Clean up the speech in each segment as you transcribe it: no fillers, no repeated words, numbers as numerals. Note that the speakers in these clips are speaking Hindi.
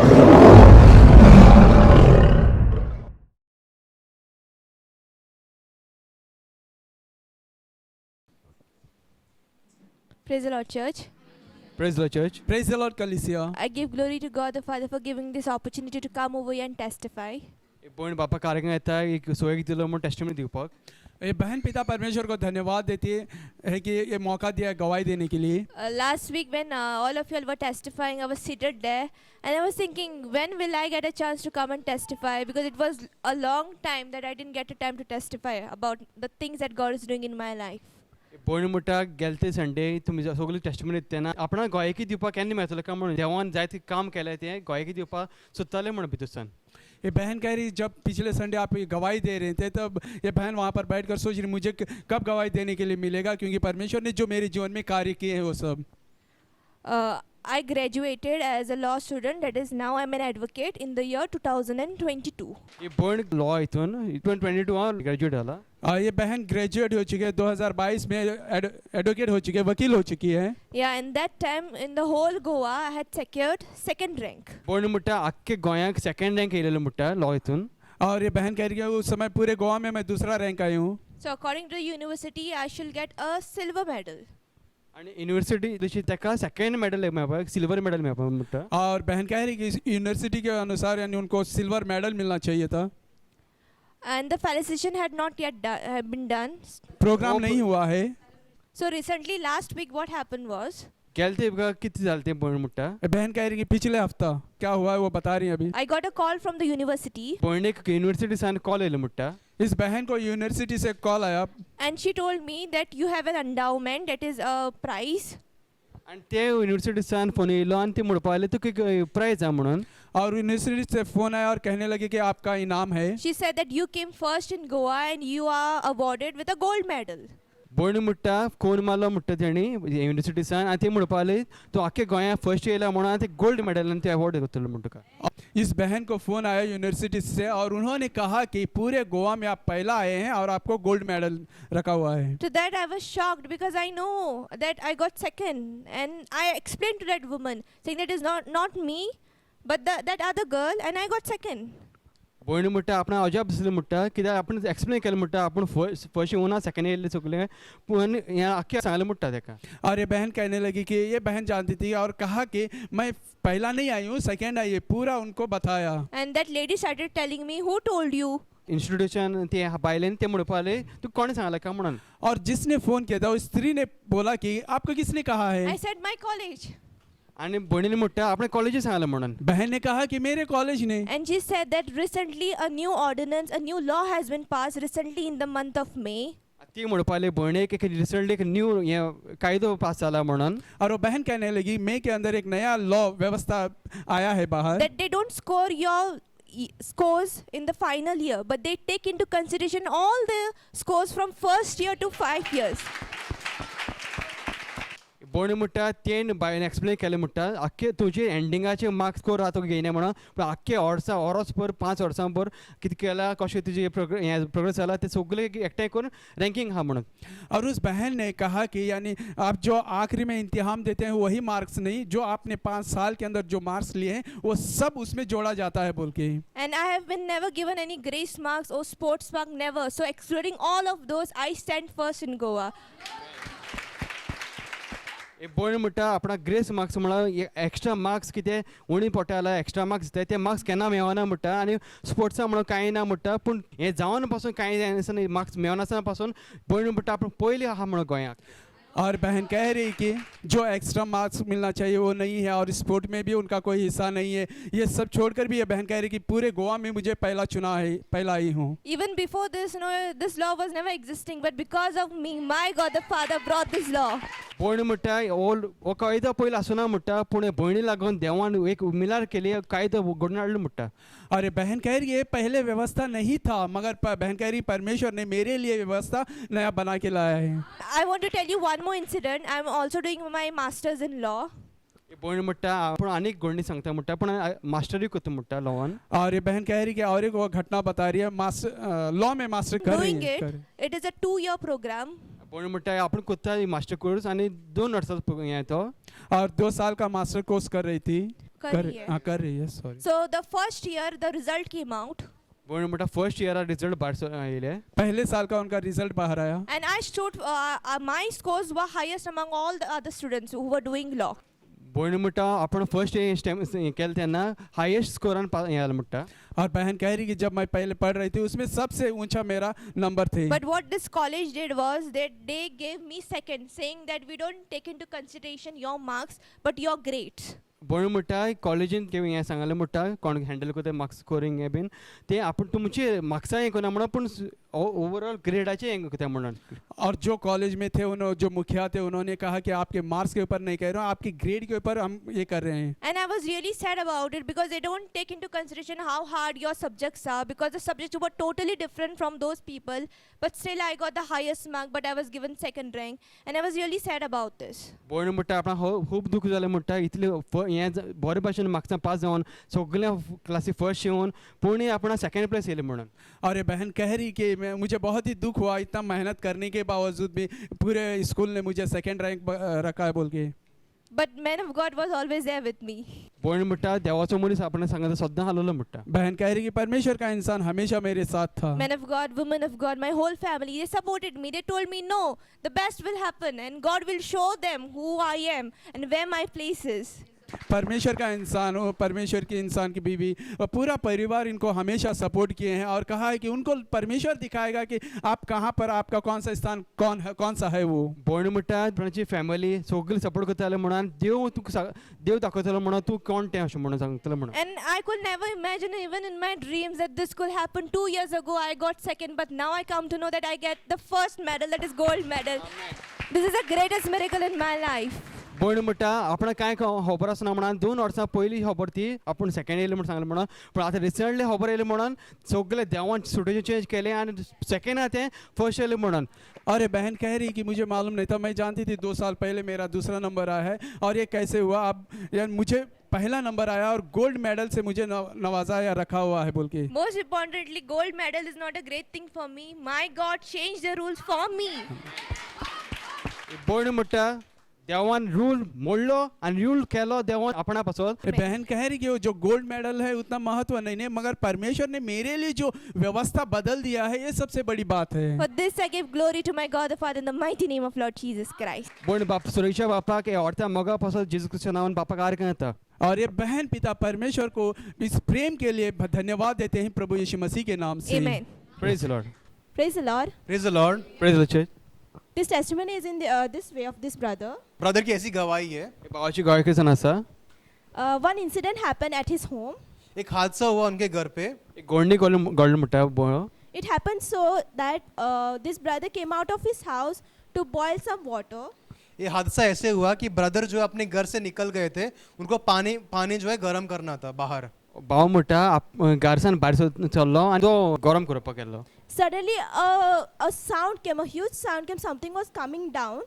Praise the Lord, church. Praise the Lord, church. Praise the Lord, Ecclesia. I give glory to God the Father for giving this opportunity to come over here and testify. पण बापा कार्यक्रम येता एक सोयीक दिलो म्हणून टेस्टिमनी दिवपाक. ये बहन पिता परमेश्वर को धन्यवाद देती है कि ये मौका दिया गवाही देने के लिए. Last week when all of you all were testifying, I was seated there and I was thinking, when will I get a chance to come and testify? Because it was a long time that I didn't get a time to testify about the things that God is doing in my life. पण म्हणटा गेलते संडे तुम्ही सगळे टेस्टिमनी दितना आपणा गोयकी दिवपाक केन्ना मेळटलो काय म्हणून देवान जायते काम केलें तें गोयकी दिवपाक सोदताले म्हणून भितरसान. ये बहन कह रही जब पिछले संडे आप ये गवाही दे रहे थे तब ये बहन वहाँ पर बैठकर सोच रही मुझे कब गवाही देने के लिए मिलेगा क्योंकि परमेश्वर ने जो मेरे जीवन में कार्य किए हैं वो सब. I graduated as a law student, that is now I'm an advocate in the year 2022. ये पण लॉ इथून 2022 हांव ग्रॅज्युएट जाला. ये बहन ग्रेजुएट हो चुके हैं 2022 में एडवोकेट हो चुके हैं वकील हो चुकी है. Yeah, and that time in the whole Goa I had secured second rank. पण म्हणटा आख्खे गोंयाक सेकंड रँक येयलेलो म्हणटा लॉ इथून. और ये बहन कह रही है उस समय पूरे गोवा में मैं दूसरा रैंक आई हूँ. So according to the university I shall get a silver medal. आणि युनिव्हर्सिटी जशी ताका सेकंड मेडल मेळपाक सिल्वर मेडल मेळपाक म्हणटा. और बहन कह रही कि यूनिवर्सिटी के अनुसार यानी उनको सिल्वर मेडल मिलना चाहिए था. And the felicitation had not yet been done. Programme नहीं हुआ है. So recently last week what happened was गेलते बघा किती झालं ते पण म्हणटा. बहन कह रही कि पिछले हफ्ता क्या हुआ है वो बता रही है अभी. I got a call from the university. पण एक युनिव्हर्सिटी सान कॉल येयलो म्हणटा. इस बहन को यूनिवर्सिटी से कॉल आया. And she told me that you have an endowment, that is a prize. आणि ते युनिव्हर्सिटी सान फोन येयलो आणि ते म्हणपा लागले तुका प्राइज आ म्हणून. और यूनिवर्सिटी से फोन आया और कहने लगे कि आपका इनाम है. She said that you came first in Goa and you are awarded with a gold medal. पण म्हणटा कोण मारलो म्हणटा तेणी युनिव्हर्सिटीसान आणि ते म्हणपा लागले तू आख्खे गोंया फर्स्ट येयला म्हणून ते गोल्ड मेडल आणि ते अवॉर्ड करतलो म्हणटा. इस बहन को फोन आया यूनिवर्सिटी से और उन्होंने कहा कि पूरे गोवा में आप पहला आए हैं और आपको गोल्ड मेडल रखा हुआ है. To that I was shocked because I know that I got second and I explained to that woman saying that is not me but that other girl and I got second. पण म्हणटा आपण अजाप दिसलें म्हणटा कित्याक आपण एक्सप्लेन केलें म्हणटा आपण फर्स्ट येवना सेकंड येयल्ले सगळे पण हें आख्खें सांगलें म्हणटा ताका. और ये बहन कहने लगी कि ये बहन जानती थी और कहा कि मैं पहला नहीं आई हूँ सेकंड आई है पूरा उनको बताया. And that lady started telling me, who told you? Institution ते बायलेन ते म्हणपा लागले तू कोणे सांगला का म्हणून. और जिसने फोन किया था उस स्त्री ने बोला कि आपको किसने कहा है. I said my college. आणि भणीने म्हणटा आपण कॉलेज सांगला म्हणून. बहन ने कहा कि मेरे कॉलेज ने. And she said that recently a new ordinance, a new law has been passed recently in the month of May. ती म्हणपा लागली भणेक एक रिसेंटली एक न्यू कायदो पास जाला म्हणून. और वो बहन कहने लगी मई के अंदर एक नया लॉ व्यवस्था आया है बाहर. That they don't score your scores in the final year but they take into consideration all the scores from first year to 5 years. पण म्हणटा तेन बायन एक्सप्लेन केलें म्हणटा आख्खे तुजे एंडिंगाचे मार्क्स स्कोर आहा तो घेयना म्हणून पूण आख्खे ऑर्स पर 5 वर्सां पर कितें केलां कशें तुजें प्रोग्रेस जाला ते सगळे एकठांय करून रँकिंग आहा म्हणून. और उस बहन ने कहा कि यानी आप जो आखिरी में इम्तिहान देते हैं वही मार्क्स नहीं जो आपने 5 साल के अंदर जो मार्क्स लिए हैं वो सब उसमें जोड़ा जाता है बोल के. And I have been never given any grace marks or sports mark, never. So excluding all of those, I stand first in Goa. पण म्हणटा आपणा ग्रेस मार्क्स म्हणल्यार एक्स्ट्रा मार्क्स कितें उणी पोटाला एक्स्ट्रा मार्क्स दिता ते मार्क्स केन्ना मेळना म्हणटा आनी स्पोर्ट्सा म्हणून कांय ना म्हणटा पूण हें जावन पासून कांय मार्क्स मेळनासतना पासून पण म्हणटा आपूण पयलीं आहा म्हणून गोंयाक. और बहन कह रही कि जो एक्स्ट्रा मार्क्स मिलना चाहिए वो नहीं है और स्पोर्ट में भी उनका कोई हिस्सा नहीं है. ये सब छोड़कर भी ये बहन कह रही कि पूरे गोवा में मुझे पहला चुना है पहला आई हूँ. Even before this, this law was never existing, but because of me, my God the Father brought this law. पण म्हणटा हो कायदो पयलो आसना म्हणटा पूण भयणी लागून देवान एक मिलार केली कायदो घडून हाडलो म्हणटा. अरे बहन कह रही ये पहले व्यवस्था नहीं था मगर बहन कह रही परमेश्वर ने मेरे लिए व्यवस्था नया बना के लाया है. I want to tell you one more incident. I'm also doing my master's in law. पण म्हणटा पूण आनीक घडणी सांगता म्हणटा पूण मास्टरी करता म्हणटा लॉवान. और ये बहन कह रही कि और एक वो घटना बता रही है मास्टर लॉ में मास्टर कर रही Doing है. it is a 2-year program. पण म्हणटा आपण करता मास्टर कोर्स आनी 2 वर्सांचो हें तो. और 2 साल का मास्टर कोर्स कर रही थी. कर रही है sorry. So the first year the result came out पण म्हणटा फर्स्ट इयरा रिजल्ट भायर येयले पहले साल का उनका रिजल्ट बाहर आया and I stood my scores were highest among all the other students who were doing law. पण म्हणटा आपण फर्स्ट केलं तेन्ना हायेस्ट स्कोरान येयला म्हणटा. और बहन कह रही कि जब मैं पहले पढ़ रही थी उसमें सबसे ऊंचा मेरा नंबर थे. But what this college did was that they gave me second, saying that we don't take into consideration your marks but your grades. पण म्हणटा कॉलेजीन हें सांगलें म्हणटा कोण हँडल करता मार्क्स स्कोरींग हें बीन ते आपण तुमचे मार्क्सा हें कोना म्हणून पूण ओवरऑल ग्रेडाचे हें करता म्हणून. और जो कॉलेज में थे उन्होंने जो मुखिया थे उन्होंने कहा कि आपके मार्क्स के ऊपर नहीं कह रहा हूँ आपकी ग्रेड के ऊपर हम ये कर रहे हैं. And I was really sad about it because they don't take into consideration how hard your subjects are, because the subjects were totally different from those people. But still I got the highest mark, but I was given second rank, and I was really sad about this. पण म्हणटा आपण खूब दुख जालें म्हणटा इतले हें बरे भाशेन मार्क्सां पास जावन सगळ्या क्लासी फर्स्ट येवन पूण आपण सेकंड प्लेस येयलें म्हणून. और ये बहन कह रही कि मुझे बहुत ही दुख हुआ इतना मेहनत करने के बावजूद भी पूरे स्कूल ने मुझे सेकंड रैंक रखा है बोल के. But man of God was always there with me. पण म्हणटा देवाचो मनीस आपण सांगता सद्दां हाललो म्हणटा. बहन कह रही कि परमेश्वर का इंसान हमेशा मेरे साथ था. Men of God, women of God, my whole family, they supported me. They told me, no, the best will happen and God will show them who I am and where my place is. परमेश्वर का इंसान हो परमेश्वर के इंसान की बीवी और पूरा परिवार इनको हमेशा सपोर्ट किए हैं और कहा है कि उनको परमेश्वर दिखाएगा कि आप कहाँ पर आपका कौन सा स्थान कौन सा है वो. पण म्हणटा तुमची फॅमिली सगळी सपोर्ट करताले म्हणून देव दाखयतलो म्हणून तूं कोण तें अशें म्हणून सांगतलो म्हणून. And I could never imagine even in my dreams that this could happen. 2 years ago I got second, but now I come to know that I get the first medal, that is gold medal. This is the greatest miracle in my life. पण म्हणटा आपण काय खबर आसना म्हणून 2 वर्सां पयलीं खबर ती आपण सेकंड येयलें म्हणून सांगलें म्हणून पण आतां रिसंटली खबर येयली म्हणून सगळे देवान स्ट्रॅटेजी चेंज केले आनी सेकंड आतां फर्स्ट येयलें म्हणून. और ये बहन कह रही कि मुझे मालूम नहीं था मैं जानती थी 2 साल पहले मेरा दूसरा नंबर आया है और ये कैसे हुआ अब मुझे पहला नंबर आया और गोल्ड मेडल से मुझे नवाजा या रखा हुआ है बोल के. Most importantly, gold medal is not a great thing for me. My God changed the rules for me. पण म्हणटा देवान रूल मोडलो आणि रूल केलो देवान आपणा पासून. बहन कह रही कि वो जो गोल्ड मेडल है उतना महत्व नहीं मगर परमेश्वर ने मेरे लिए जो व्यवस्था बदल दिया है ये सबसे बड़ी बात है. For this I give glory to my God the Father in the mighty name of Lord Jesus Christ. पण बाप सुरेशा बापाक हे औरता मोगा पासून जेजू ख्रिस्त नावान बापाक आर करता. और ये बहन पिता परमेश्वर को इस प्रेम के लिए धन्यवाद देते हैं प्रभु यीशु मसीह के नाम से. Amen. Praise the Lord. Praise the Lord. Praise the Lord. Praise the church. This testimony is in this way of this brother. Brother की ऐसी गवाही है. भावाची गायकीसन आसा. One incident happened at his home. एक हादसा हुआ उनके घर पे. एक गोंडी गोल म्हणटा. It happened so that this brother came out of his house to boil some water. ये हादसा ऐसे हुआ कि ब्रदर जो अपने घर से निकल गए थे उनको पानी जो है गर्म करना था बाहर. भाव म्हणटा घरसान भायर चल्लो आनी तो गरम करपाक गेल्लो. Suddenly a sound came, a huge sound came, something was coming down.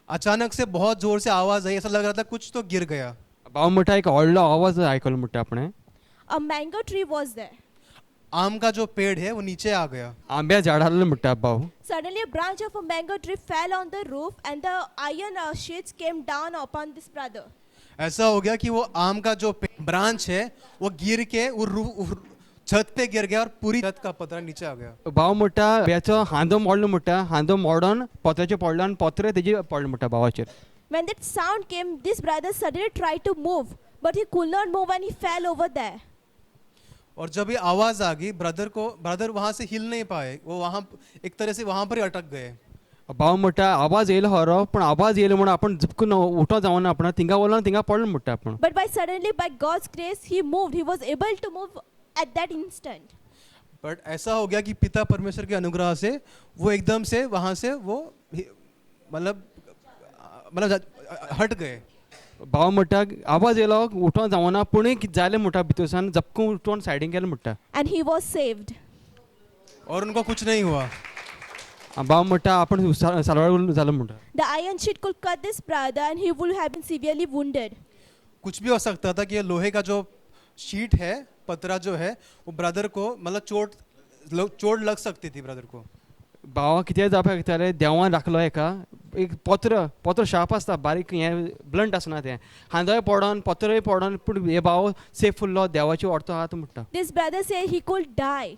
अचानक से बहुत जोर से आवाज आई, ऐसा लग रहा था कुछ तो गिर गया. भाव म्हणटा एक व्हडलो आवाज आयकलो म्हणटा आपणे. A mango tree was there. आम का जो पेड़ है वो नीचे आ गया. आंब्या झाड आसलें म्हणटा भाव. Suddenly a branch of a mango tree fell on the roof and the iron sheets came down upon this brother. ऐसा हो गया कि वो आम का जो ब्रांच है वो गिर के वो छत पे गिर गया और पूरी छत का पतरा नीचे आ गया. भाव म्हणटा ब्याचो हांदो मोडलो म्हणटा. हांदो मोडोन पोत्याचेर पडलो आनी पोत्रे तेजे पडलो म्हणटा भावाचेर. When that sound came, this brother suddenly tried to move, but he could not move and he fell over there. और जब ये आवाज आ गई ब्रदर वहां से हिल नहीं पाए. वो वहां एक तरह से वहां पर ही अटक गए. भाव म्हणटा आवाज येयलो खरो पण आवाज येयलो म्हणून आपण झपकून उठो जावन आपण थिंगा वळोन थिंगा पडलो म्हणटा आपण. But by God's grace, he moved. He was able to move at that instant. But ऐसा हो गया कि पिता परमेश्वर के अनुग्रह से वो एकदम से वहां से वो मतलब हट गए. भाव म्हणटा आवाज येयलो उठोन जावना पूण कितें जालें म्हणटा भितरसान झपकून उठोन सायडीन गेलो म्हणटा. And he was saved. और उनको कुछ नहीं हुआ. भाव म्हणटा आपण सालवार जालो म्हणटा. The iron sheet could cut this brother and he would have been severely wounded. कुछ भी हो सकता था कि ये लोहे का जो शीट है पतरा जो है वो ब्रदर को मतलब चोट लग सकती थी ब्रदर को. भावा कितें जावपाक लागतालें देवान राखलो एका एक पत्र शार्प आसता बारीक हें ब्लंट आसना तें हांदोय पडोन पत्रय पडोन पूण हे भाव सेफ उरलो देवाची orto आहात म्हणटा This brother said he could die.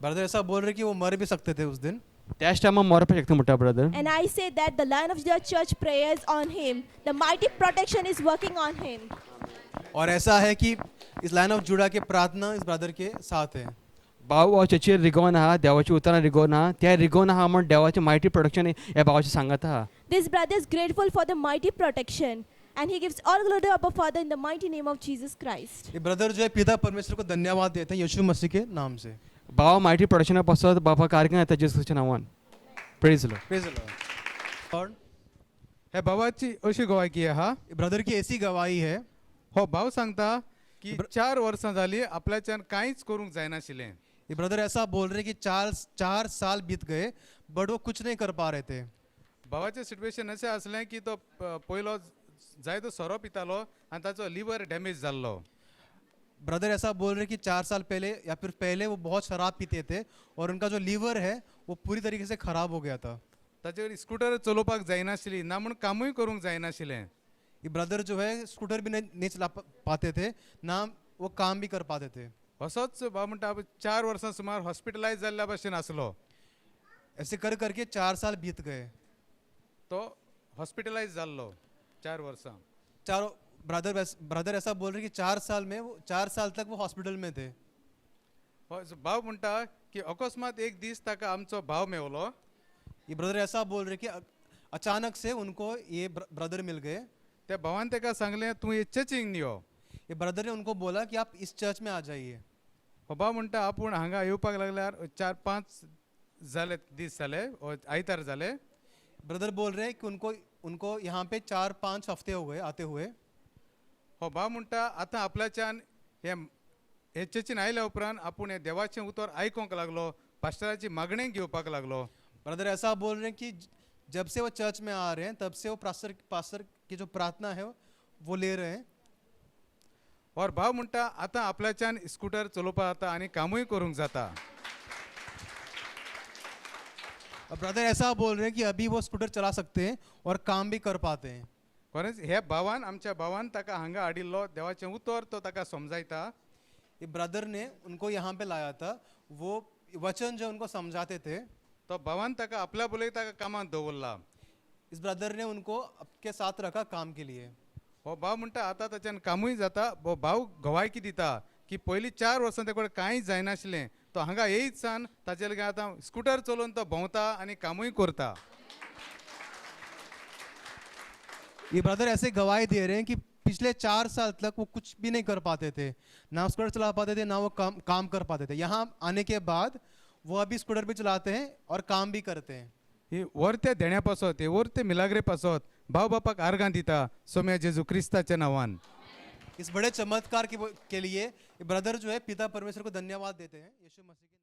Brother ऐसा बोल रहे कि वो मर भी सकते थे उस दिन, त्याच टायमार मरपाक शकता म्हणटा brother And I say that the Lion of Judah Church prayers on him. The mighty protection is working on him. और ऐसा है कि इस लाइन ऑफ जुड़ा के प्रार्थना इस ब्रदर के साथ है. भाव हो चर्चेर रिगोवन आहा देवाची उतरां रिगोवन आहा त्या रिगोवन आहा म्हण देवाचें मायटी प्रोडक्शन ह्या भावाचें सांगत आहा This brother is grateful for the mighty protection. And he gives all glory to Abba Father in the mighty name of Jesus Christ. ये ब्रदर जो है पिता परमेश्वर को धन्यवाद देते हैं यीशु मसीह के नाम से. भाव मायटी प्रोडक्शना पासत बापा कारगन येता जेसूच्या नांवान praise Lord Praise the Lord. और हे भावाची अशी गोवायकी आहा ये ब्रदर की ऐसी गवाही है हो भाव सांगता की 4 वर्सां जाली आपल्याच्यान कांयच करूंक जायनाशिल्लें ये ब्रदर ऐसा बोल रहे कि चार साल बीत गए बट वो कुछ नहीं कर पा रहे थे. भावाचें सिट्युएशन अशें आसलें की तो पयलो जाय तो सोरो पितालो आनी ताचो लिवर डॅमेज जाल्लो. ब्रदर ऐसा बोल रहे कि 4 साल पहले या फिर पहले वो बहुत शराब पीते थे और उनका जो लीवर है वो पूरी तरीके से खराब हो गया था. ताचे कडेन स्कूटर चलोवपाक जायनाशिल्ली ना म्हूण कामूय करूंक जायनाशिल्लें. ये ब्रदर जो है स्कूटर भी नहीं चला पाते थे ना वो काम भी कर पाते थे. असोच भाव म्हणटा 4 वर्सां सुमार हॉस्पिटलायज जाल्ल्या भशेन आसलो. ऐसे कर करके 4 साल बीत गए. तो हॉस्पिटलायज जाल्लो 4 वर्सां. चारों ब्रदर ऐसा बोल रहे कि 4 साल में वो 4 साल तक वो हॉस्पिटल में थे. भाव म्हणटा की अकस्मात एक दीस ताका आमचो भाव मेवलो. ये ब्रदर ऐसा बोल रहे कि अचानक से उनको ये ब्रदर मिल गए. त्या भावान ताका सांगलें तूं हे चर्चीक यो. ये ब्रदर ने उनको बोला कि आप इस चर्च में आ जाइए. हो भाव म्हणटा आपूण हांगा येवपाक लागल्यार 4-5 जाले दीस जाले आयतार जाले. ब्रदर बोल रहे हैं कि उनको यहाँ पे 4-5 हफ्ते हो गए आते हुए. हो भाव म्हणटा आतां आपल्याच्यान हे चर्चीन आयल्या उपरांत आपूण हे देवाचें उतर आयकोंक लागलो पास्टराची मागणी घेवपाक लागलो. ब्रदर ऐसा बोल रहे हैं कि जब से वो चर्च में आ रहे हैं तब से वो पास्टर की जो प्रार्थना है वो ले रहे हैं. और भाव म्हणटा आतां आपल्याच्यान स्कूटर चलोवपाक जाता आनी कामूय करूंक जाता. और ब्रदर ऐसा बोल रहे हैं कि अभी वो स्कूटर चला सकते हैं और काम भी कर पाते हैं. खरेंच हे भावान आमच्या भावान ताका हांगा हाडिल्लो देवाचें उतर तो ताका समजायता. ये ब्रदर ने उनको यहाँ पे लाया था. वो वचन जो उनको समझाते थे तो भावान ताका आपल्या बोलय ताका कामांत दवरला. इस ब्रदर ने उनको आपके साथ रखा काम के लिए. हो भाव म्हणटा आतां ताच्यान कामूय जाता. हो भाव गवायकी दिता की पयलीं 4 वर्सां तेका कांयच जायनाशिल्लें. तो हांगा येयत सान ताचे लगे आतां स्कूटर चलोवन तो भोंवता आनी कामूय करता. ये ब्रदर ऐसे गवाही दे रहे हैं कि पिछले 4 साल तक वो कुछ भी नहीं कर पाते थे, ना स्कूटर चला पाते थे ना वो काम कर पाते थे. यहाँ आने के बाद वो अभी स्कूटर भी चलाते हैं और काम भी करते हैं. ही वर्ते देण्या पासत हे वर्ते मिलाग्रे पासत भाव बापाक आर्गां दिता सोम्या जेजू क्रिस्ताच्या नांवान. इस बड़े चमत्कार के लिए ये ब्रदर जो है पिता परमेश्वर को धन्यवाद देते हैं यीशु मसीह के